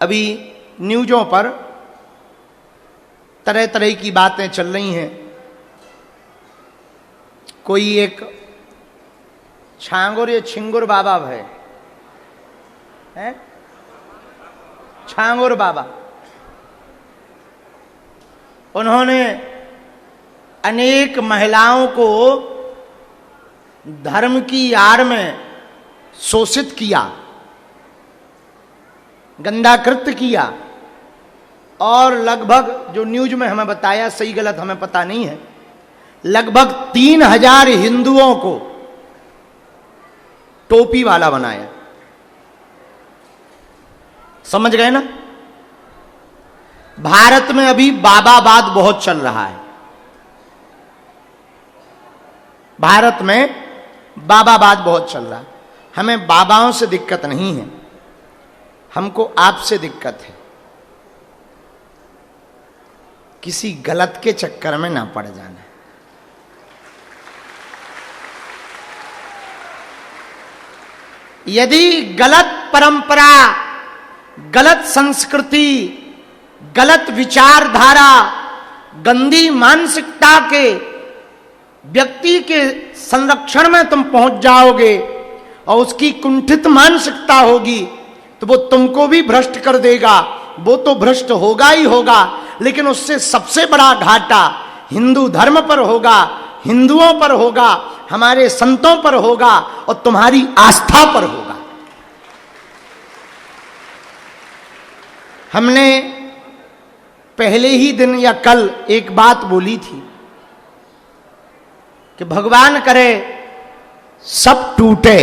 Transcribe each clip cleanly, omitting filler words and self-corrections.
अभी न्यूज़ों पर तरह तरह की बातें चल रही हैं। कोई एक छांगुर या छिंगुर बाबा है छांगुर बाबा, उन्होंने अनेक महिलाओं को धर्म की आड़ में शोषित किया, गंदा कृत्य किया, और लगभग जो न्यूज में हमें बताया, सही गलत हमें पता नहीं है, लगभग 3000 हिंदुओं को टोपी वाला बनाया। समझ गए ना? भारत में अभी बाबावाद बहुत चल रहा है। भारत में बाबावाद बहुत चल रहा है। हमें बाबाओं से दिक्कत नहीं है, हमको आपसे दिक्कत है। किसी गलत के चक्कर में ना पड़ जाना। यदि गलत परंपरा, गलत संस्कृति, गलत विचारधारा, गंदी मानसिकता के व्यक्ति के संरक्षण में तुम पहुंच जाओगे और उसकी कुंठित मानसिकता होगी तो वो तुमको भी भ्रष्ट कर देगा। वो तो भ्रष्ट होगा ही होगा, लेकिन उससे सबसे बड़ा घाटा हिंदू धर्म पर होगा, हिंदुओं पर होगा, हमारे संतों पर होगा और तुम्हारी आस्था पर होगा। हमने पहले ही दिन या कल एक बात बोली थी कि भगवान करे सब टूटे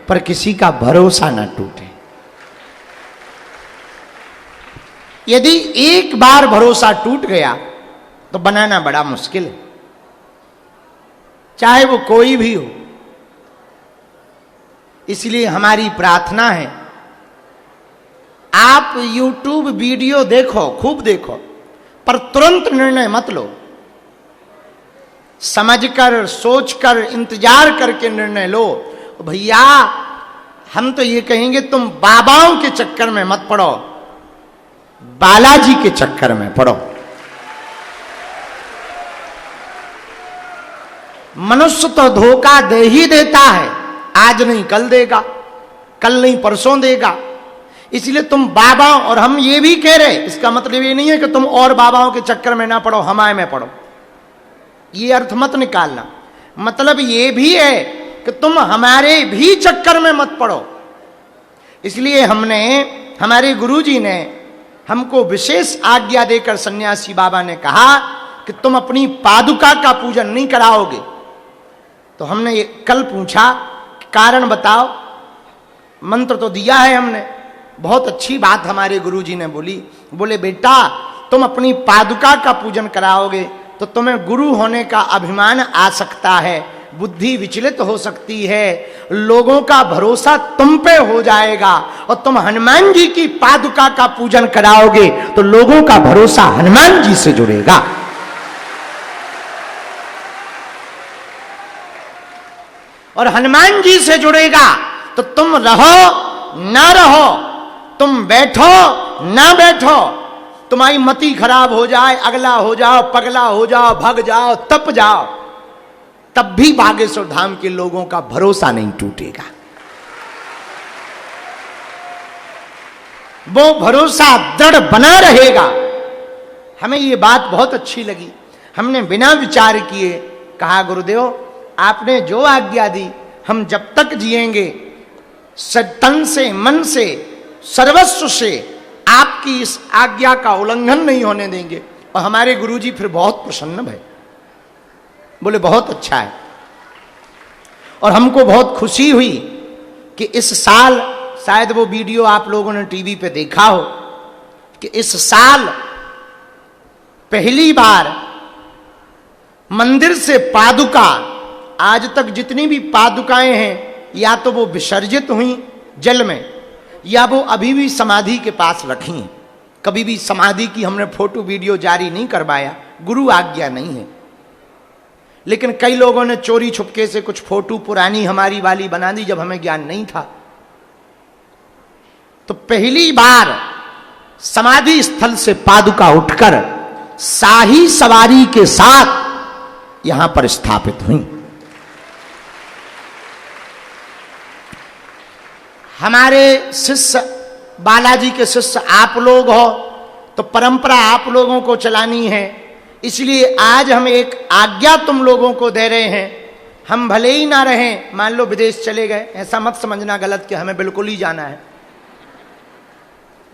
पर किसी का भरोसा ना टूटे। यदि एक बार भरोसा टूट गया तो बनाना बड़ा मुश्किल है, चाहे वो कोई भी हो। इसलिए हमारी प्रार्थना है, आप YouTube वीडियो देखो, खूब देखो, पर तुरंत निर्णय मत लो। समझकर, सोचकर, इंतजार करके निर्णय लो। भैया हम तो ये कहेंगे तुम बाबाओं के चक्कर में मत पड़ो, बालाजी के चक्कर में पड़ो। मनुष्य तो धोखा दे ही देता है, आज नहीं कल देगा, कल नहीं परसों देगा। इसलिए तुम बाबा, और हम ये भी कह रहे, इसका मतलब ये नहीं है कि तुम और बाबाओं के चक्कर में ना पड़ो, हमारे में पड़ो, ये अर्थ मत निकालना। मतलब ये भी है कि तुम हमारे भी चक्कर में मत पड़ो। इसलिए हमने, हमारे गुरुजी ने हमको विशेष आज्ञा देकर सन्यासी बाबा ने कहा कि तुम अपनी पादुका का पूजन नहीं कराओगे। तो हमने कल पूछा कारण बताओ, मंत्र तो दिया है हमने, बहुत अच्छी बात हमारे गुरुजी ने बोली। बोले बेटा तुम अपनी पादुका का पूजन कराओगे तो तुम्हें गुरु होने का अभिमान आ सकता है, बुद्धि विचलित हो सकती है, लोगों का भरोसा तुम पे हो जाएगा। और तुम हनुमान जी की पादुका का पूजन कराओगे तो लोगों का भरोसा हनुमान जी से जुड़ेगा। और हनुमान जी से जुड़ेगा तो तुम रहो ना रहो, तुम बैठो ना बैठो, तुम्हारी मति खराब हो जाए, अगला हो जाओ, पगला हो जाओ, भग जाओ, तप जाओ, तब भी बागेश्वर धाम के लोगों का भरोसा नहीं टूटेगा। वो भरोसा दृढ़ बना रहेगा। हमें ये बात बहुत अच्छी लगी। हमने बिना विचार किए कहा गुरुदेव आपने जो आज्ञा दी हम जब तक जिएंगे तन से, मन से, सर्वस्व से आपकी इस आज्ञा का उल्लंघन नहीं होने देंगे। और हमारे गुरुजी फिर बहुत प्रसन्न भये, बोले बहुत अच्छा है। और हमको बहुत खुशी हुई कि इस साल, शायद वो वीडियो आप लोगों ने टीवी पे देखा हो, कि इस साल पहली बार मंदिर से पादुका, आज तक जितनी भी पादुकाएं हैं या तो वो विसर्जित हुई जल में या वो अभी भी समाधि के पास रखी हैं। कभी भी समाधि की हमने फोटो वीडियो जारी नहीं करवाया, गुरु आज्ञा नहीं है। लेकिन कई लोगों ने चोरी छुपके से कुछ फोटो पुरानी हमारी वाली बना दी जब हमें ज्ञान नहीं था। तो पहली बार समाधि स्थल से पादुका उठकर शाही सवारी के साथ यहां पर स्थापित हुई। हमारे शिष्य, बालाजी के शिष्य आप लोग हो, तो परंपरा आप लोगों को चलानी है, इसलिए आज हम एक आज्ञा तुम लोगों को दे रहे हैं। हम भले ही ना रहें, मान लो विदेश चले गए, ऐसा मत समझना गलत कि हमें बिल्कुल ही जाना है,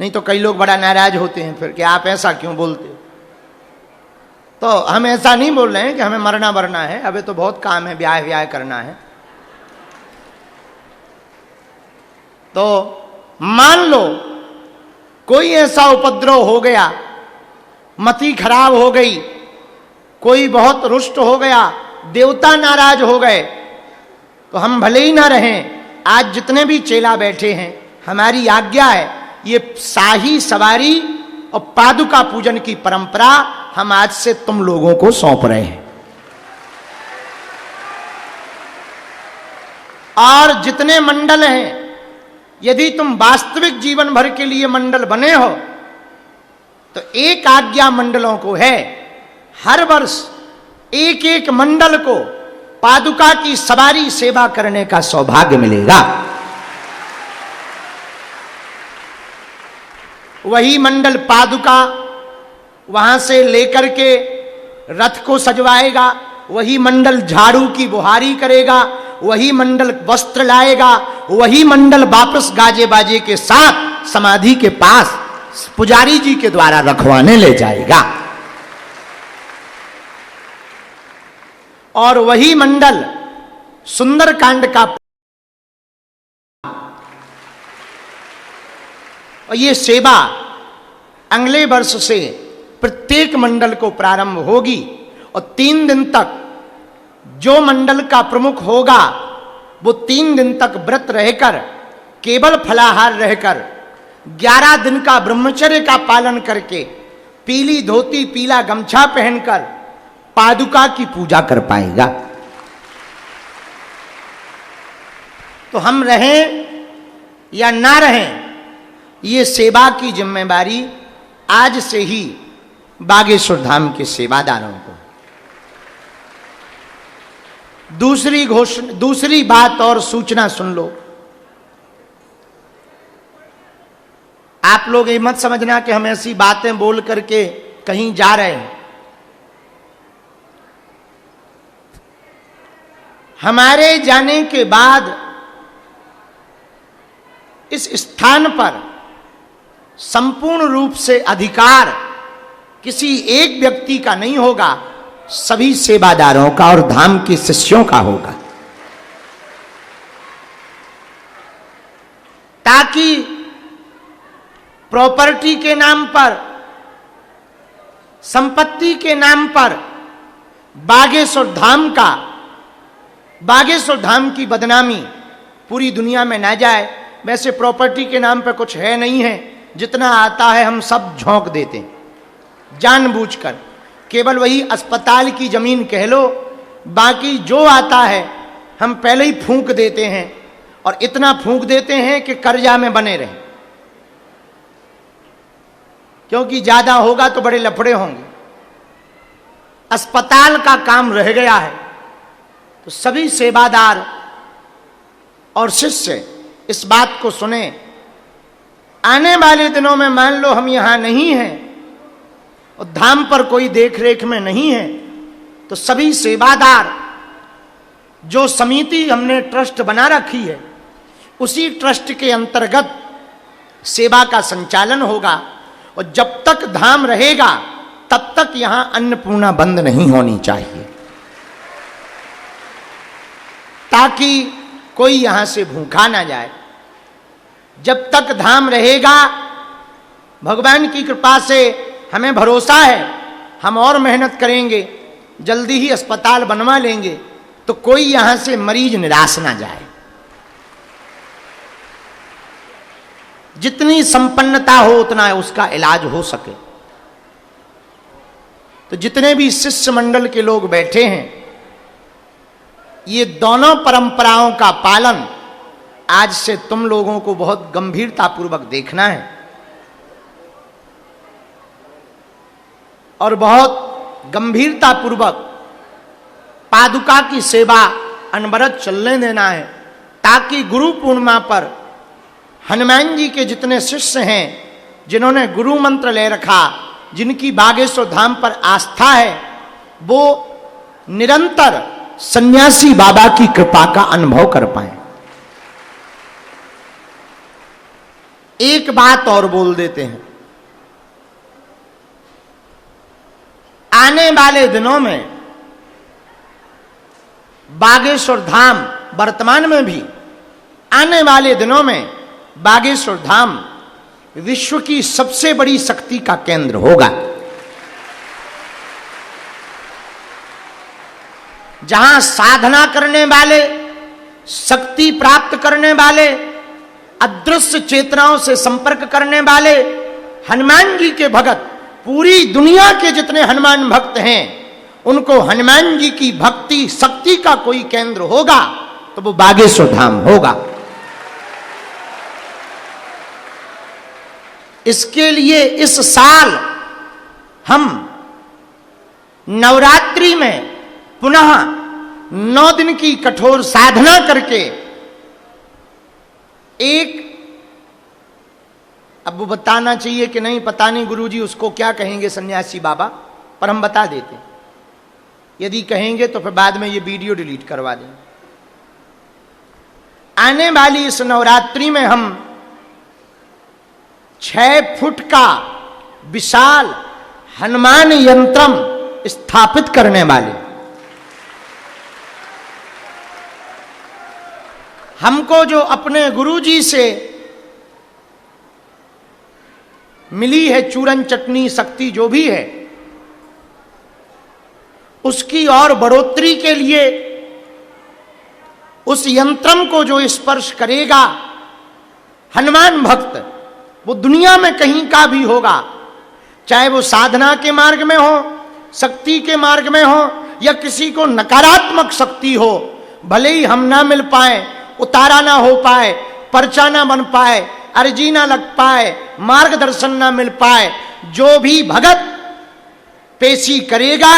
नहीं तो कई लोग बड़ा नाराज होते हैं फिर कि आप ऐसा क्यों बोलते हो। तो हम ऐसा नहीं बोल रहे हैं कि हमें मरना वरना है, अभी तो बहुत काम है, ब्याह व्याह करना है। तो मान लो कोई ऐसा उपद्रव हो गया, मति खराब हो गई, कोई बहुत रुष्ट हो गया, देवता नाराज हो गए, तो हम भले ही ना रहें, आज जितने भी चेला बैठे हैं, हमारी आज्ञा है, ये शाही सवारी और पादुका पूजन की परंपरा हम आज से तुम लोगों को सौंप रहे हैं। और जितने मंडल हैं, यदि तुम वास्तविक जीवन भर के लिए मंडल बने हो, तो एक आज्ञा मंडलों को है, हर वर्ष एक एक मंडल को पादुका की सवारी सेवा करने का सौभाग्य मिलेगा। वही मंडल पादुका वहां से लेकर के रथ को सजवाएगा, वही मंडल झाड़ू की बुहारी करेगा, वही मंडल वस्त्र लाएगा, वही मंडल वापस गाजे बाजे के साथ समाधि के पास पुजारी जी के द्वारा रखवाने ले जाएगा। और वही मंडल सुंदरकांड का, और ये सेवा अगले वर्ष से प्रत्येक मंडल को प्रारंभ होगी, और 3 दिन तक जो मंडल का प्रमुख होगा वो 3 दिन तक व्रत रहकर, केवल फलाहार रहकर, 11 दिन का ब्रह्मचर्य का पालन करके, पीली धोती पीला गमछा पहनकर पादुका की पूजा कर पाएगा। तो हम रहें या ना रहें, ये सेवा की जिम्मेदारी आज से ही बागेश्वर धाम के सेवादारों को। दूसरी बात और सूचना सुन लो। आप लोग ये मत समझना कि हम ऐसी बातें बोल करके कहीं जा रहे हैं। हमारे जाने के बाद इस स्थान पर संपूर्ण रूप से अधिकार किसी एक व्यक्ति का नहीं होगा, सभी सेवादारों का और धाम के शिष्यों का होगा, ताकि प्रॉपर्टी के नाम पर, संपत्ति के नाम पर बागेश्वर धाम की बदनामी पूरी दुनिया में ना जाए। वैसे प्रॉपर्टी के नाम पर कुछ है नहीं है, जितना आता है हम सब झोंक देते हैं जानबूझकर। केवल वही अस्पताल की जमीन कह लो, बाकी जो आता है हम पहले ही फूंक देते हैं, और इतना फूंक देते हैं कि कर्जा में बने रहें, क्योंकि ज्यादा होगा तो बड़े लफड़े होंगे। अस्पताल का काम रह गया है, तो सभी सेवादार और शिष्य इस बात को सुने। आने वाले दिनों में मान लो हम यहां नहीं हैं और धाम पर कोई देखरेख में नहीं है, तो सभी सेवादार, जो समिति हमने ट्रस्ट बना रखी है, उसी ट्रस्ट के अंतर्गत सेवा का संचालन होगा। और जब तक धाम रहेगा तब तक यहां अन्नपूर्णा बंद नहीं होनी चाहिए, ताकि कोई यहां से भूखा ना जाए। जब तक धाम रहेगा, भगवान की कृपा से हमें भरोसा है, हम और मेहनत करेंगे, जल्दी ही अस्पताल बनवा लेंगे, तो कोई यहां से मरीज निराश ना जाए। जितनी संपन्नता हो उतना उसका इलाज हो सके। तो जितने भी शिष्य मंडल के लोग बैठे हैं, ये दोनों परंपराओं का पालन आज से तुम लोगों को बहुत गंभीरता पूर्वक देखना है। और बहुत गंभीरता पूर्वक पादुका की सेवा अनवरत चलने देना है, ताकि गुरु पूर्णिमा पर हनुमान जी के जितने शिष्य हैं, जिन्होंने गुरु मंत्र ले रखा, जिनकी बागेश्वर धाम पर आस्था है, वो निरंतर सन्यासी बाबा की कृपा का अनुभव कर पाए। एक बात और बोल देते हैं, आने वाले दिनों में बागेश्वर धाम, वर्तमान में भी आने वाले दिनों में बागेश्वर धाम विश्व की सबसे बड़ी शक्ति का केंद्र होगा, जहां साधना करने वाले, शक्ति प्राप्त करने वाले, अदृश्य चेतनाओं से संपर्क करने वाले हनुमान जी के भक्त, पूरी दुनिया के जितने हनुमान भक्त हैं, उनको हनुमान जी की भक्ति शक्ति का कोई केंद्र होगा तो वो बागेश्वर धाम होगा। इसके लिए इस साल हम नवरात्रि में पुनः 9 दिन की कठोर साधना करके एक, अब वो बताना चाहिए कि नहीं पता नहीं गुरुजी उसको क्या कहेंगे सन्यासी बाबा, पर हम बता देते, यदि कहेंगे तो फिर बाद में ये वीडियो डिलीट करवा दें। आने वाली इस नवरात्रि में हम 6 फुट का विशाल हनुमान यंत्रम स्थापित करने वाले, हमको जो अपने गुरुजी से मिली है चूरन चटनी शक्ति जो भी है, उसकी और बढ़ोतरी के लिए उस यंत्रम को जो स्पर्श करेगा हनुमान भक्त, वो दुनिया में कहीं का भी होगा, चाहे वो साधना के मार्ग में हो, शक्ति के मार्ग में हो, या किसी को नकारात्मक शक्ति हो, भले ही हम ना मिल पाए, उतारा ना हो पाए, पर्चा ना बन पाए, अर्जी ना लग पाए, मार्गदर्शन ना मिल पाए, जो भी भगत पेशी करेगा,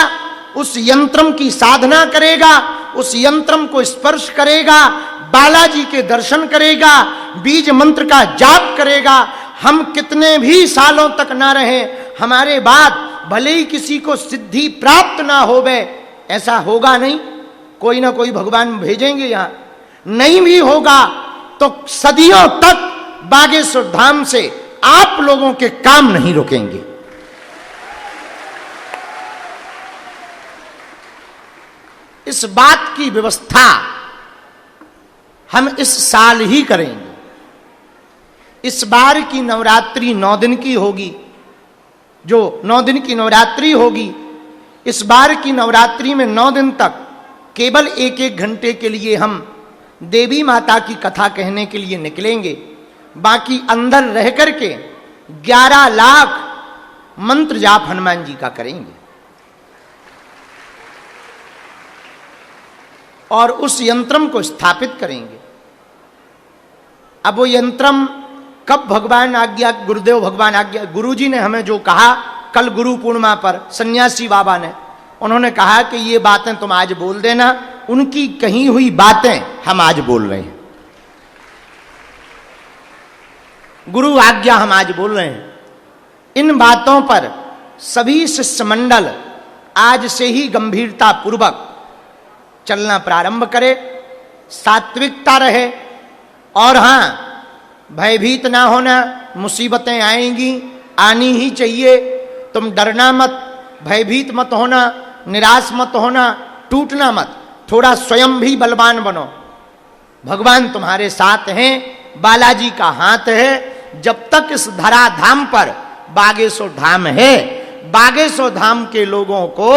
उस यंत्रम की साधना करेगा, उस यंत्रम को स्पर्श करेगा, बालाजी के दर्शन करेगा, बीज मंत्र का जाप करेगा, हम कितने भी सालों तक ना रहे, हमारे बाद भले ही किसी को सिद्धि प्राप्त ना होवे, ऐसा होगा नहीं, कोई ना कोई भगवान भेजेंगे यहां, नहीं भी होगा तो सदियों तक बागेश्वर धाम से आप लोगों के काम नहीं रुकेंगे। इस बात की व्यवस्था हम इस साल ही करेंगे। इस बार की नवरात्रि 9 दिन की होगी, जो 9 दिन की नवरात्रि होगी, इस बार की नवरात्रि में 9 दिन तक केवल 1-1 घंटे के लिए हम देवी माता की कथा कहने के लिए निकलेंगे, बाकी अंदर रह करके 11 लाख मंत्र जाप हनुमान जी का करेंगे और उस यंत्रम को स्थापित करेंगे। अब वो यंत्रम कब भगवान आज्ञा, गुरुदेव भगवान आज्ञा, गुरुजी ने हमें जो कहा कल गुरु पूर्णिमा पर, सन्यासी बाबा ने, उन्होंने कहा कि ये बातें तुम आज बोल देना, उनकी कही हुई बातें हम आज बोल रहे हैं, गुरु आज्ञा हम आज बोल रहे हैं। इन बातों पर सभी शिष्य मंडल आज से ही गंभीरता पूर्वक चलना प्रारंभ करे, सात्विकता रहे, और हां भयभीत ना होना, मुसीबतें आएंगी, आनी ही चाहिए, तुम डरना मत, भयभीत मत होना, निराश मत होना, टूटना मत, थोड़ा स्वयं भी बलवान बनो, भगवान तुम्हारे साथ हैं, बालाजी का हाथ है। जब तक इस धराधाम पर बागेश्वर धाम है, बागेश्वर धाम के लोगों को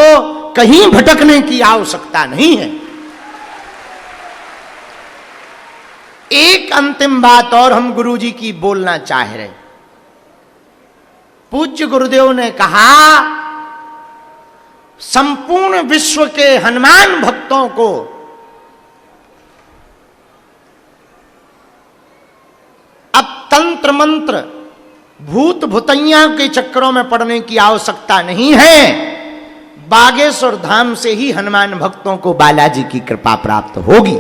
कहीं भटकने की आवश्यकता नहीं है। एक अंतिम बात और हम गुरुजी की बोलना चाह रहे। पूज्य गुरुदेव ने कहा, संपूर्ण विश्व के हनुमान भक्तों को अब तंत्र मंत्र भूत भुतैया के चक्करों में पड़ने की आवश्यकता नहीं है। बागेश्वर धाम से ही हनुमान भक्तों को बालाजी की कृपा प्राप्त होगी।